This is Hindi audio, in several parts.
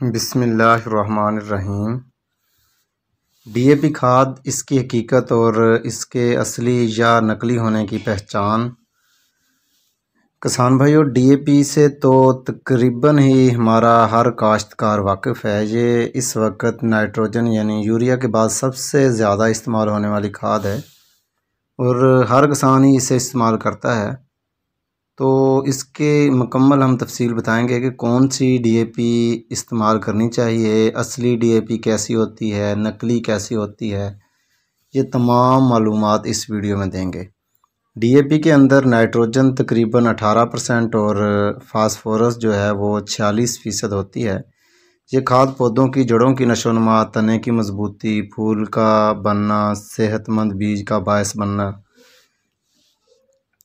बिस्मिल्लाहिर्रहमानिर्रहीम। डीएपी खाद, इसकी हकीकत और इसके असली या नकली होने की पहचान। किसान भाइयों, डीएपी से तो तकरीबन ही हमारा हर काश्तकार वाकिफ़ है। ये इस वक्त नाइट्रोजन यानी यूरिया के बाद सबसे ज़्यादा इस्तेमाल होने वाली खाद है और हर किसान ही इसे इस्तेमाल करता है। तो इसके मुकम्मल हम तफसील बताएंगे कि कौन सी डीएपी इस्तेमाल करनी चाहिए, असली डीएपी कैसी होती है, नकली कैसी होती है, ये तमाम मालूमात इस वीडियो में देंगे। डीएपी के अंदर नाइट्रोजन तकरीबन 18% और फास्फोरस जो है वो 46% होती है। ये खाद पौधों की जड़ों की नशोनुमा, तने की मजबूती, फूल का बनना, सेहतमंद बीज का बायस बनना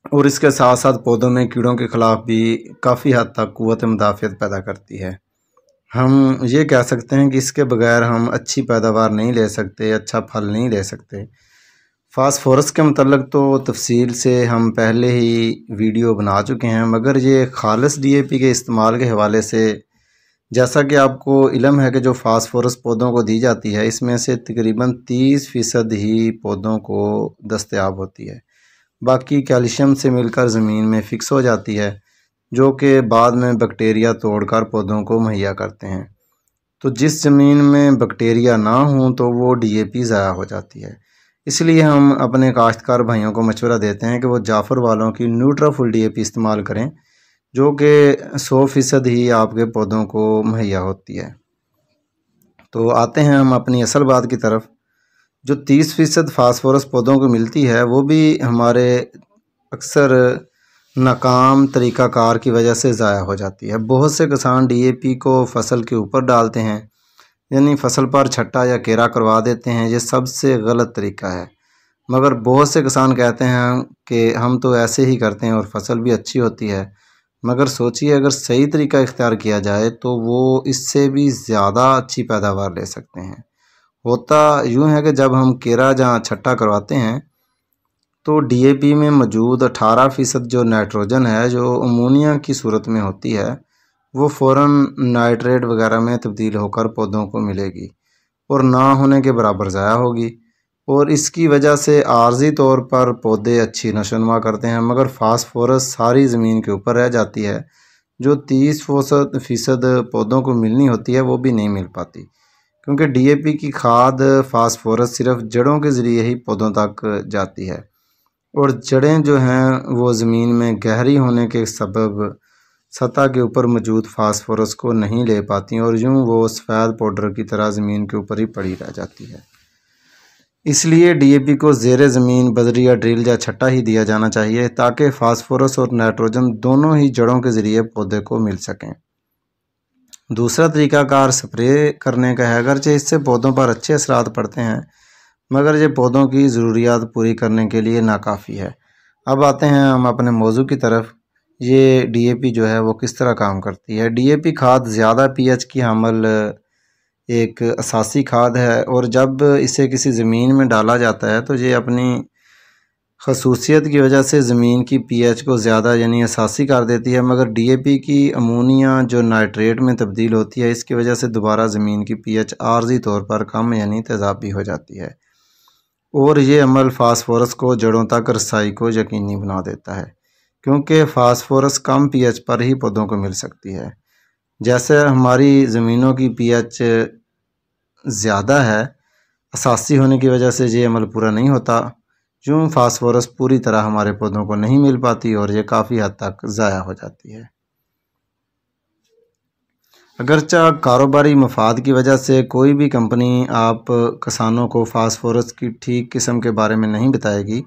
और इसके साथ साथ पौधों में कीड़ों के ख़िलाफ़ भी काफ़ी हद तक क़ुव्वत मुदाफ़ियत पैदा करती है। हम ये कह सकते हैं कि इसके बगैर हम अच्छी पैदावार नहीं ले सकते, अच्छा फल नहीं ले सकते। फास्फोरस के मतलब तो तफसील से हम पहले ही वीडियो बना चुके हैं, मगर ये खालिस डीएपी के इस्तेमाल के हवाले से, जैसा कि आपको इल्म है कि जो फास्फोरस पौधों को दी जाती है, इसमें से तकरीबन 30% ही पौधों को दस्तयाब होती है। बाकी कैल्शियम से मिलकर ज़मीन में फ़िक्स हो जाती है, जो कि बाद में बैक्टीरिया तोड़कर पौधों को मुहैया करते हैं। तो जिस ज़मीन में बैक्टीरिया ना हों तो वो डीएपी ज़ाया हो जाती है। इसलिए हम अपने काश्तकार भाइयों को मशवरा देते हैं कि वो जाफ़र वालों की न्यूट्राफुल डीएपी इस्तेमाल करें, जो कि 100% ही आपके पौधों को मुहैया होती है। तो आते हैं हम अपनी असल बात की तरफ। जो 30% फास्फोरस पौधों को मिलती है, वो भी हमारे अक्सर नाकाम तरीक़ाकार की वजह से ज़ाया हो जाती है। बहुत से किसान डीएपी को फसल के ऊपर डालते हैं, यानी फसल पर छट्टा या केरा करवा देते हैं। ये सबसे गलत तरीका है, मगर बहुत से किसान कहते हैं कि हम तो ऐसे ही करते हैं और फसल भी अच्छी होती है। मगर सोचिए, अगर सही तरीका इख्तियार किया जाए तो वो इससे भी ज़्यादा अच्छी पैदावार ले सकते हैं। होता यूँ है कि जब हम केरा जहाँ छट्टा करवाते हैं तो डीएपी में मौजूद 18% जो नाइट्रोजन है, जो अमोनिया की सूरत में होती है, वो फ़ौरन नाइट्रेट वगैरह में तब्दील होकर पौधों को मिलेगी और ना होने के बराबर ज़ाया होगी। और इसकी वजह से आर्जी तौर पर पौधे अच्छी नशोनुमा करते हैं, मगर फास्फोरस सारी ज़मीन के ऊपर रह जाती है। जो 30% पौधों को मिलनी होती है वो भी नहीं मिल पाती, क्योंकि डीएपी की खाद फास्फोरस सिर्फ जड़ों के ज़रिए ही पौधों तक जाती है और जड़ें जो हैं वो ज़मीन में गहरी होने के सबब सतह के ऊपर मौजूद फास्फोरस को नहीं ले पाती और यूँ वो सफ़ेद पाउडर की तरह ज़मीन के ऊपर ही पड़ी रह जाती है। इसलिए डीएपी को ज़ेरे ज़मीन बजरी या ड्रिल या छट्टा ही दिया जाना चाहिए, ताकि फास्फोरस और नाइट्रोजन दोनों ही जड़ों के ज़रिए पौधे को मिल सकें। दूसरा तरीक़ाकार स्प्रे करने का है। अगरचे इससे पौधों पर अच्छे असरात पड़ते हैं, मगर ये पौधों की ज़रूरियात पूरी करने के लिए नाकाफ़ी है। अब आते हैं हम अपने मौजू की तरफ। ये डीएपी जो है वो किस तरह काम करती है। डीएपी खाद ज़्यादा पीएच की हामिल एक असासी खाद है और जब इसे किसी ज़मीन में डाला जाता है तो ये अपनी खसूसियत की वजह से ज़मीन की पीएच को ज़्यादा यानी असासी कर देती है, मगर डीएपी की अमोनिया जो नाइट्रेट में तब्दील होती है, इसकी वजह से दोबारा ज़मीन की पीएच आर्जी तौर पर कम यानी तेज़ाबी हो जाती है और ये अमल फास्फोरस को जड़ों तक रसाई को यकीनी बना देता है, क्योंकि फास्फोरस कम पीएच पर ही पौधों को मिल सकती है। जैसे हमारी ज़मीनों की पीएच ज़्यादा है, असासी होने की वजह से ये अमल पूरा नहीं होता। यूँ फास्फोरस पूरी तरह हमारे पौधों को नहीं मिल पाती और ये काफ़ी हद तक ज़ाया हो जाती है। अगरचा कारोबारी मफाद की वजह से कोई भी कंपनी आप किसानों को फास्फोरस की ठीक किस्म के बारे में नहीं बताएगी,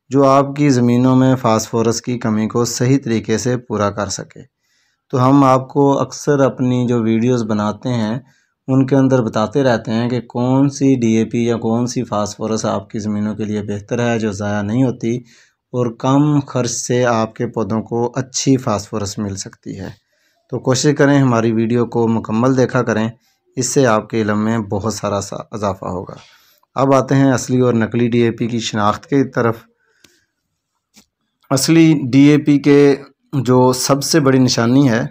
जो आपकी ज़मीनों में फ़ास्फोरस की कमी को सही तरीके से पूरा कर सके। तो हम आपको अक्सर अपनी जो वीडियोस बनाते हैं उनके अंदर बताते रहते हैं कि कौन सी डीएपी या कौन सी फास्फोरस आपकी ज़मीनों के लिए बेहतर है, जो ज़ाया नहीं होती और कम खर्च से आपके पौधों को अच्छी फास्फोरस मिल सकती है। तो कोशिश करें हमारी वीडियो को मुकम्मल देखा करें, इससे आपके इल्म में बहुत सारा इजाफ़ा होगा। अब आते हैं असली और नकली डीएपी की शिनाख्त की तरफ। असली डीएपी के जो सबसे बड़ी निशानी है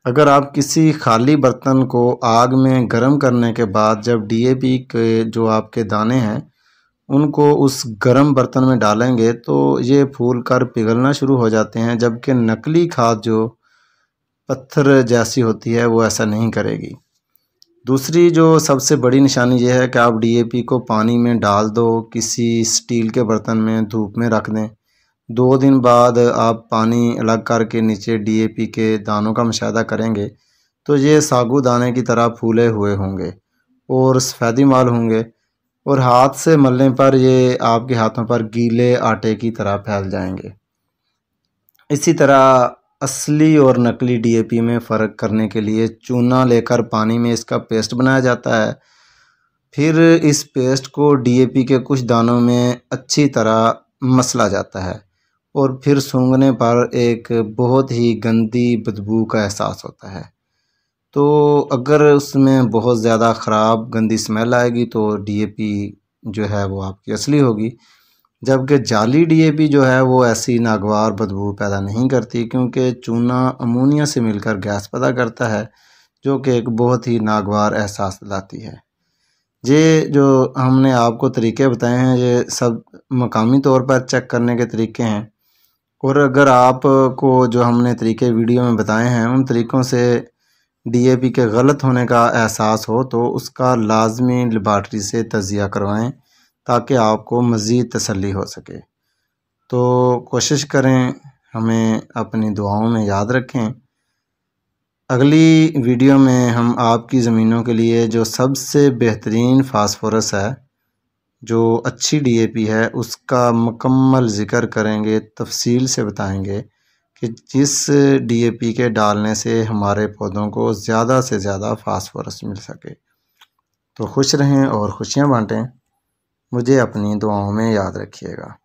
अगर आप किसी खाली बर्तन को आग में गर्म करने के बाद जब डीएपी के जो आपके दाने हैं उनको उस गर्म बर्तन में डालेंगे तो ये फूल कर पिघलना शुरू हो जाते हैं, जबकि नकली खाद जो पत्थर जैसी होती है वो ऐसा नहीं करेगी। दूसरी जो सबसे बड़ी निशानी ये है कि आप डीएपी को पानी में डाल दो, किसी स्टील के बर्तन में धूप में रख दें। 2 दिन बाद आप पानी अलग करके नीचे डीएपी के दानों का मुशाहिदा करेंगे तो ये साबूदाने की तरह फूले हुए होंगे और सफ़ेदी माल होंगे, और हाथ से मलने पर ये आपके हाथों पर गीले आटे की तरह फैल जाएंगे। इसी तरह असली और नकली डीएपी में फ़र्क करने के लिए चूना लेकर पानी में इसका पेस्ट बनाया जाता है। फिर इस पेस्ट को डीएपी के कुछ दानों में अच्छी तरह मसला जाता है और फिर सूंघने पर एक बहुत ही गंदी बदबू का एहसास होता है। तो अगर उसमें बहुत ज़्यादा ख़राब गंदी स्मेल आएगी तो डीएपी जो है वो आपकी असली होगी, जबकि जाली डीएपी जो है वो ऐसी नागवार बदबू पैदा नहीं करती, क्योंकि चूना अमोनिया से मिलकर गैस पैदा करता है जो कि एक बहुत ही नागवार एहसास दिलाती है। ये जो हमने आपको तरीके बताए हैं ये सब मकामी तौर पर चेक करने के तरीके हैं, और अगर आपको जो हमने तरीके वीडियो में बताए हैं उन तरीक़ों से डीएपी के गलत होने का एहसास हो तो उसका लाजमी लेबॉरेटरी से तजिया करवाएं ताकि आपको मज़ीद तसल्ली हो सके। तो कोशिश करें हमें अपनी दुआओं में याद रखें। अगली वीडियो में हम आपकी ज़मीनों के लिए जो सबसे बेहतरीन फास्फोरस है, जो अच्छी डीएपी है, उसका मुकम्मल ज़िक्र करेंगे, तफसील से बताएंगे कि जिस डीएपी के डालने से हमारे पौधों को ज़्यादा से ज़्यादा फास्फोरस मिल सके। तो खुश रहें और खुशियाँ बांटें। मुझे अपनी दुआओं में याद रखिएगा।